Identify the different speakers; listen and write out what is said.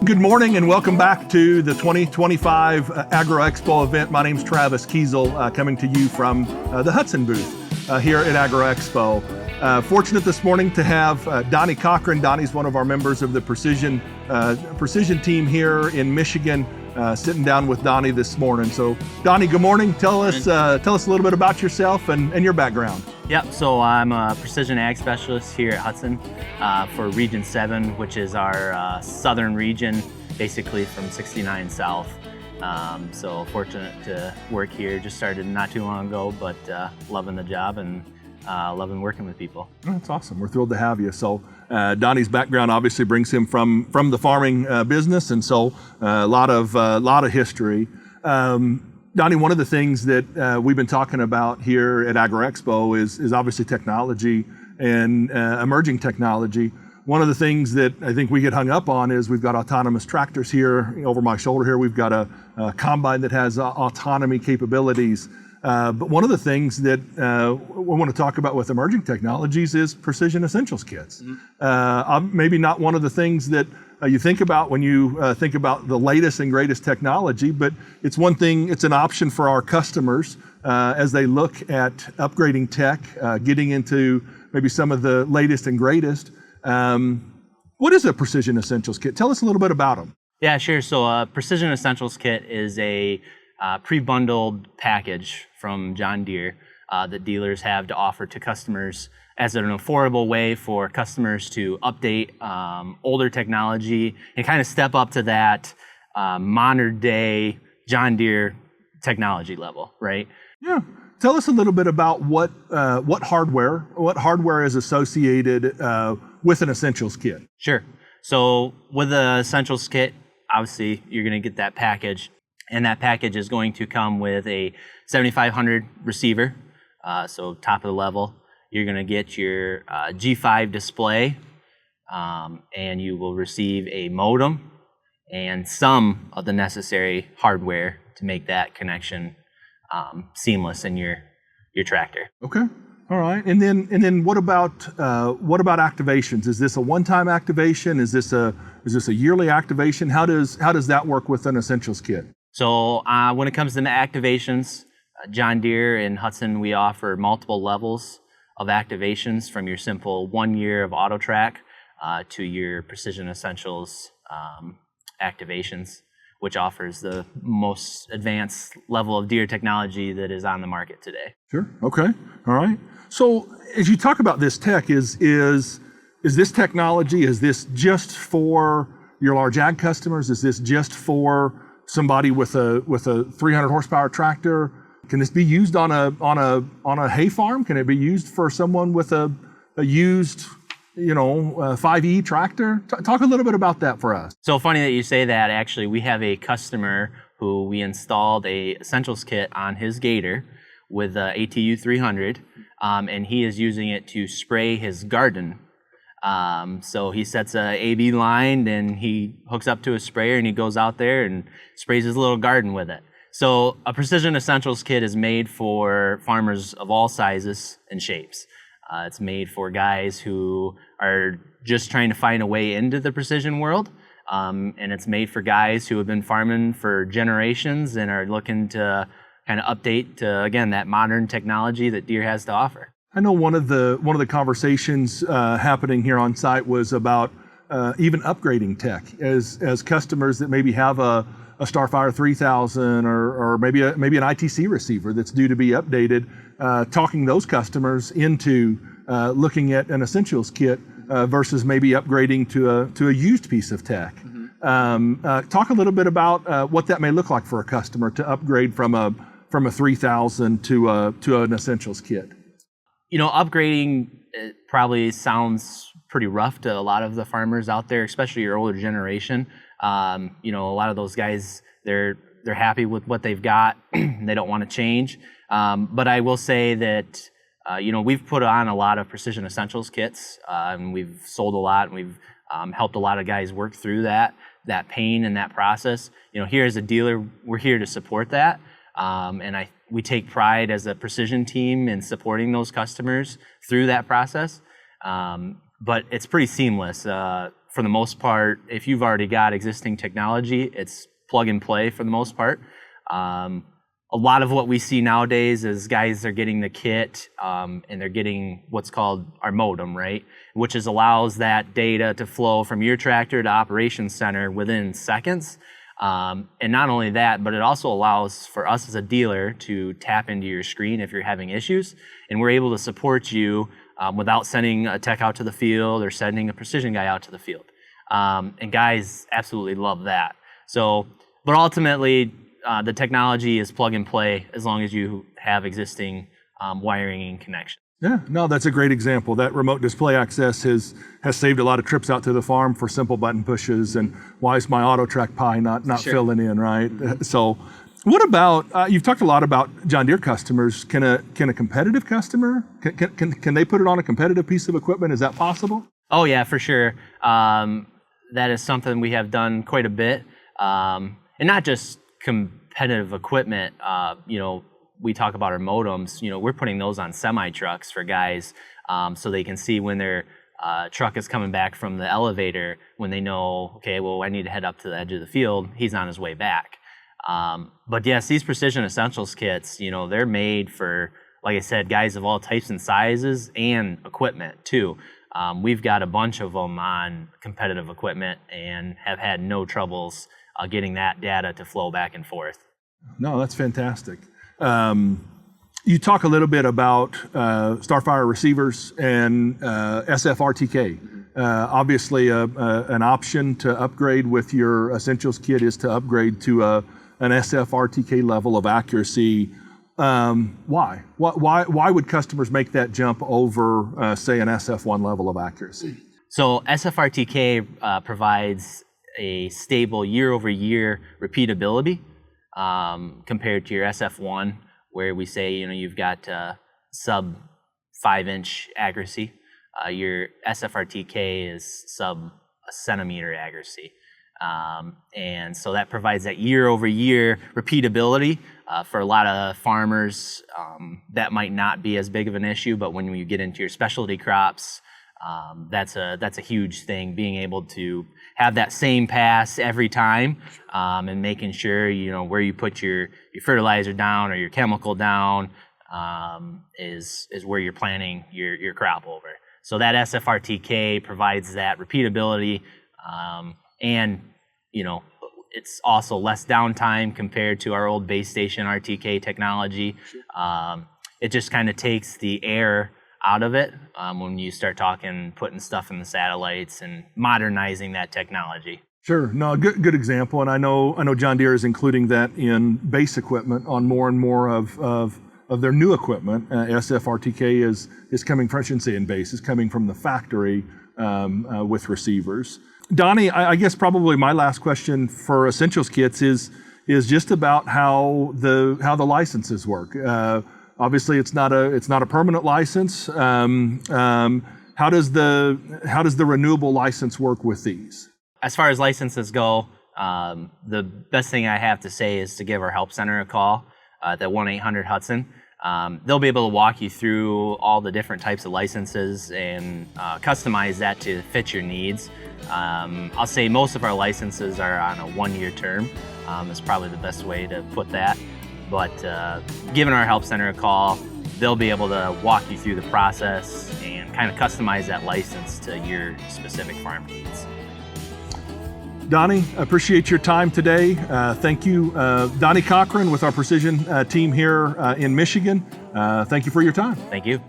Speaker 1: Good morning and welcome back to the 2025 Agro Expo event. My name's Travis Kiesel, coming to you from the Hutson booth here at Agro Expo. Fortunate this morning to have Donnie Cochran. Donnie's one of our members of the precision team here in Michigan, sitting down with Donnie this morning. So Donnie, good morning. Tell us a little bit about yourself and your background.
Speaker 2: Yep, so I'm a precision ag specialist here at Hutson for Region 7, which is our southern region, basically from 69 south. So fortunate to work here. Just started not too long ago, but loving the job and loving working with people.
Speaker 1: That's awesome. We're thrilled to have you. So Donnie's background obviously brings him from the farming business, and so a lot of history. Donnie, one of the things that we've been talking about here at Agro Expo is obviously technology and emerging technology. One of the things that I think we get hung up on is we've got autonomous tractors here. Over my shoulder here, we've got a combine that has autonomy capabilities. But one of the things that we want to talk about with emerging technologies is precision essentials kits. Maybe not one of the things that you think about when you think about the latest and greatest technology, but it's one thing, it's an option for our customers as they look at upgrading tech, getting into maybe some of the latest and greatest. What is a precision essentials kit? Tell us a little bit about them.
Speaker 2: Yeah, sure. So a precision essentials kit is a pre-bundled package from John Deere that dealers have to offer to customers as an affordable way for customers to update older technology and kind of step up to that modern day John Deere technology level, right?
Speaker 1: Yeah. Tell us a little bit about what hardware is associated with an essentials kit.
Speaker 2: Sure. So with the essentials kit, obviously you're going to get that package, and that package is going to come with a 7500 receiver, so top of the level. You're going to get your G5 display, and you will receive a modem and some of the necessary hardware to make that connection seamless in your tractor.
Speaker 1: Okay, all right. And then what about activations? Is this a one-time activation? Is this a yearly activation? How does that work with an essentials kit?
Speaker 2: So when it comes to activations, John Deere and Hutson, we offer multiple levels of activations, from your simple 1 year of auto track to your precision essentials activations, which offers the most advanced level of Deere technology that is on the market today.
Speaker 1: Sure. Okay. All right. So as you talk about this tech, is this technology, is this just for your large ag customers? Is this just for somebody with a 300 horsepower tractor? Can this be used on a hay farm? Can it be used for someone with a used 5E tractor? Talk a little bit about that for us.
Speaker 2: So funny that you say that. Actually, we have a customer who we installed a essentials kit on his Gator with a ATU 300, and he is using it to spray his garden. So he sets a AB line and he hooks up to a sprayer and he goes out there and sprays his little garden with it. So a precision essentials kit is made for farmers of all sizes and shapes. It's made for guys who are just trying to find a way into the precision world. And it's made for guys who have been farming for generations and are looking to kind of update to, again, that modern technology that Deere has to offer.
Speaker 1: I know one of the conversations happening here on site was about even upgrading tech as customers that maybe have a StarFire 3000 or maybe an ITC receiver that's due to be updated, talking those customers into looking at an essentials kit versus maybe upgrading to a used piece of tech. Mm-hmm. Talk a little bit about what that may look like for a customer to upgrade from a 3000 to an essentials kit.
Speaker 2: Upgrading probably sounds pretty rough to a lot of the farmers out there, especially your older generation. A lot of those guys, they're happy with what they've got. They don't want to change. But I will say that, we've put on a lot of precision essentials kits, and we've sold a lot, and we've helped a lot of guys work through that pain and that process. Here as a dealer, we're here to support that. And we take pride as a precision team in supporting those customers through that process. But it's pretty seamless. for the most part, if you've already got existing technology, it's plug and play for the most part. A lot of what we see nowadays is guys are getting the kit and they're getting what's called our modem, right? Which allows that data to flow from your tractor to operations center within seconds. And not only that, but it also allows for us as a dealer to tap into your screen if you're having issues. And we're able to support you without sending a tech out to the field or sending a precision guy out to the field. And guys absolutely love that. So, but ultimately, the technology is plug and play as long as you have existing wiring and connection.
Speaker 1: Yeah, no, that's a great example. That remote display access has saved a lot of trips out to the farm for simple button pushes. And why is my auto track pie not
Speaker 2: Sure.
Speaker 1: filling in, right? So, what about you've talked a lot about John Deere customers. Can a competitive customer can they put it on a competitive piece of equipment? Is that possible?
Speaker 2: Oh yeah, for sure. That is something we have done quite a bit, and not just competitive equipment. We talk about our modems. We're putting those on semi trucks for guys, so they can see when their truck is coming back from the elevator. When they know, okay, well, I need to head up to the edge of the field. He's on his way back. But yes, these Precision Essentials kits, they're made for, like I said, guys of all types and sizes and equipment too. We've got a bunch of them on competitive equipment and have had no troubles getting that data to flow back and forth.
Speaker 1: No, that's fantastic. You talk a little bit about StarFire receivers and SFRTK. Obviously, an option to upgrade with your Essentials kit is to upgrade to an SFRTK level of accuracy. Why? Why would customers make that jump over, say, an SF1 level of accuracy?
Speaker 2: So SFRTK provides a stable year-over-year repeatability compared to your SF1, where we say you've got sub 5-inch accuracy. Your SFRTK is sub a centimeter accuracy. And so that provides that year-over-year repeatability. For a lot of farmers, that might not be as big of an issue, but when you get into your specialty crops, that's a huge thing, being able to have that same pass every time, and making sure where you put your fertilizer down or your chemical down is where you're planting your crop over. So that SFRTK provides that repeatability, and it's also less downtime compared to our old base station RTK technology. It just kind of takes the air out of it when you start putting stuff in the satellites and modernizing that technology.
Speaker 1: Sure, no, good example, and I know John Deere is including that in base equipment on more and more of their new equipment. SFRTK is coming from, I shouldn't say in base, is coming from the factory with receivers. Donnie, I guess probably my last question for Essentials kits is just about how the licenses work. Obviously, it's not a permanent license. How does the renewable license work with these?
Speaker 2: As far as licenses go, the best thing I have to say is to give our help center a call at 1-800-HUDSON. They'll be able to walk you through all the different types of licenses and customize that to fit your needs. I'll say most of our licenses are on a 1-year term. Is probably the best way to put that. But giving our help center a call, they'll be able to walk you through the process and kind of customize that license to your specific farm needs.
Speaker 1: Donnie, appreciate your time today. Thank you. Donnie Cochran with our Precision team here in Michigan. Thank you for your time.
Speaker 2: Thank you.